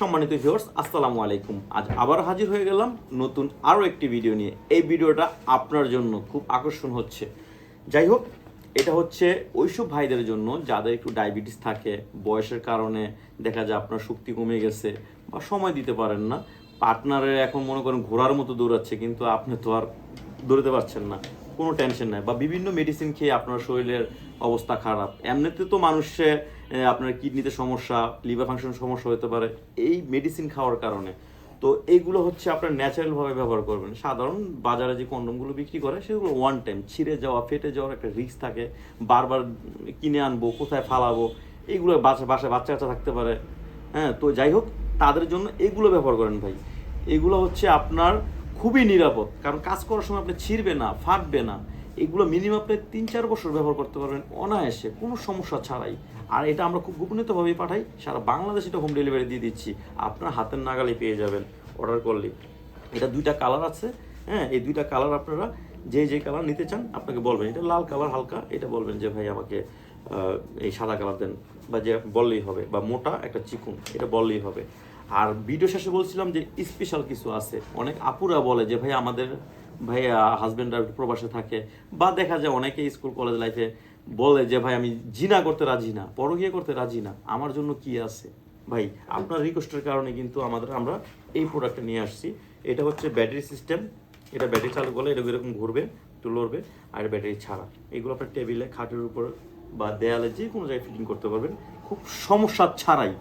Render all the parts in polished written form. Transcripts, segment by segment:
সম্মানিত ভিউয়ার্স, আসসালামু আলাইকুম। আজ আবার হাজির হয়ে গেলাম নতুন আরও একটি ভিডিও নিয়ে। এই ভিডিওটা আপনার জন্য খুব আকর্ষণ হচ্ছে। যাই হোক, এটা হচ্ছে ওইসব ভাইদের জন্য যাদের একটু ডায়াবেটিস থাকে, বয়সের কারণে দেখা যায় আপনার শক্তি কমে গেছে বা সময় দিতে পারেন না। পার্টনারের এখন মনে করেন ঘোড়ার মতো দৌড়াচ্ছে, কিন্তু আপনি তো আর দৌড়াতে পারছেন না, কোনো টেনশন নাই, বা বিভিন্ন মেডিসিন খেয়ে আপনার শরীরের অবস্থা খারাপ। এমনিতে তো মানুষে আপনার কিডনিতে সমস্যা, লিভার ফাংশন সমস্যা হতে পারে এই মেডিসিন খাওয়ার কারণে। তো এইগুলো হচ্ছে আপনার ন্যাচারালভাবে ব্যবহার করবেন। সাধারণ বাজারে যে কন্ডমগুলো বিক্রি করে সেগুলো ওয়ান টাইম, ছিঁড়ে যাওয়া, ফেটে যাওয়ার একটা রিস্ক থাকে। বারবার কিনে আনবো, কোথায় ফালাবো, এইগুলো বাসায় বাচ্চা কাচ্চা থাকতে পারে। হ্যাঁ, তো যাই হোক, তাদের জন্য এগুলো ব্যবহার করেন ভাই। এগুলো হচ্ছে আপনার খুবই নিরাপদ, কারণ কাজ করার সময় আপনি ছিঁড়বে না, ফাটবে না। এগুলো মিনিমাম আপনি 3-4 বছর ব্যবহার করতে পারবেন অনায়াসে, কোনো সমস্যা ছাড়াই। আর এটা আমরা খুব গোপনীয়ভাবেই পাঠাই, সারা বাংলাদেশে এটা হোম ডেলিভারি দিয়ে দিচ্ছি, আপনার হাতের নাগালে পেয়ে যাবেন অর্ডার করলে। এটা 2টা কালার আছে। হ্যাঁ, এই 2টা কালার আপনারা যে কালার নিতে চান আপনাকে বলবেন। এটা লাল কালার হালকা, এটা বলবেন যে ভাই আমাকে এই সাদা কালার দেন, বা যে বললেই হবে, বা মোটা একটা চিকুন, এটা বললেই হবে। আর ভিডিও শেষে বলছিলাম যে স্পেশাল কিছু আছে। অনেক আপুরা বলে যে ভাই আমাদের ভাইয়া হাজব্যান্ডরা প্রবাসে থাকে, বা দেখা যায় অনেকে স্কুল কলেজ লাইফে বলে যে ভাই আমি জিনা করতে রাজি না, পরকীয়া করতে রাজি না, আমার জন্য কি আছে। ভাই আপনার রিকোয়েস্টের কারণে কিন্তু আমরা এই প্রোডাক্টটা নিয়ে আসছি। এটা হচ্ছে ব্যাটারি সিস্টেম। এটা ব্যাটারি চালু করলে এটা এরকম ঘুরবে, একটু লড়বে, আর ব্যাটারি ছাড়া। এগুলো আপনার টেবিলে, খাটের উপর বা দেয়ালে যে কোনো জায়গায় ফিটিং করতে পারবেন খুব সমস্যা ছাড়াই।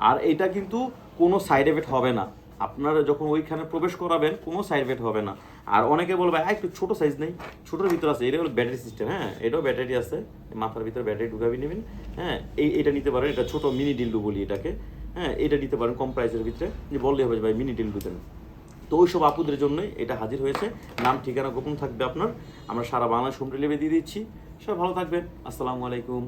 আর এটা কিন্তু কোনো সাইড এফেক্ট হবে না। আপনারা যখন ওইখানে প্রবেশ করাবেন কোনো সাইড এফেক্ট হবে না। আর অনেকে বলবে একটু ছোটো সাইজ নেই, ছোটোর ভিতরে আছে, এটা হলো ব্যাটারি সিস্টেম। হ্যাঁ, এটাও ব্যাটারি আছে, মাথার ভিতরে ব্যাটারি ঢুকাবি নেবেন। হ্যাঁ, এটা নিতে পারেন, এটা ছোটো মিনি ডিল্ডু বলি এটাকে। হ্যাঁ, এটা নিতে পারেন কম প্রাইসের ভিতরে, যে বললেই হবে ভাই মিনি ডিল্ডু দেন। তো ওই সব আপুদের জন্যই এটা হাজির হয়েছে। নাম ঠিকানা গোপন থাকবে আপনার। আমরা সারা বাংলাদেশ হোম ডেলিভারি দিয়ে দিচ্ছি। সবাই ভালো থাকবেন। আসসালামু আলাইকুম।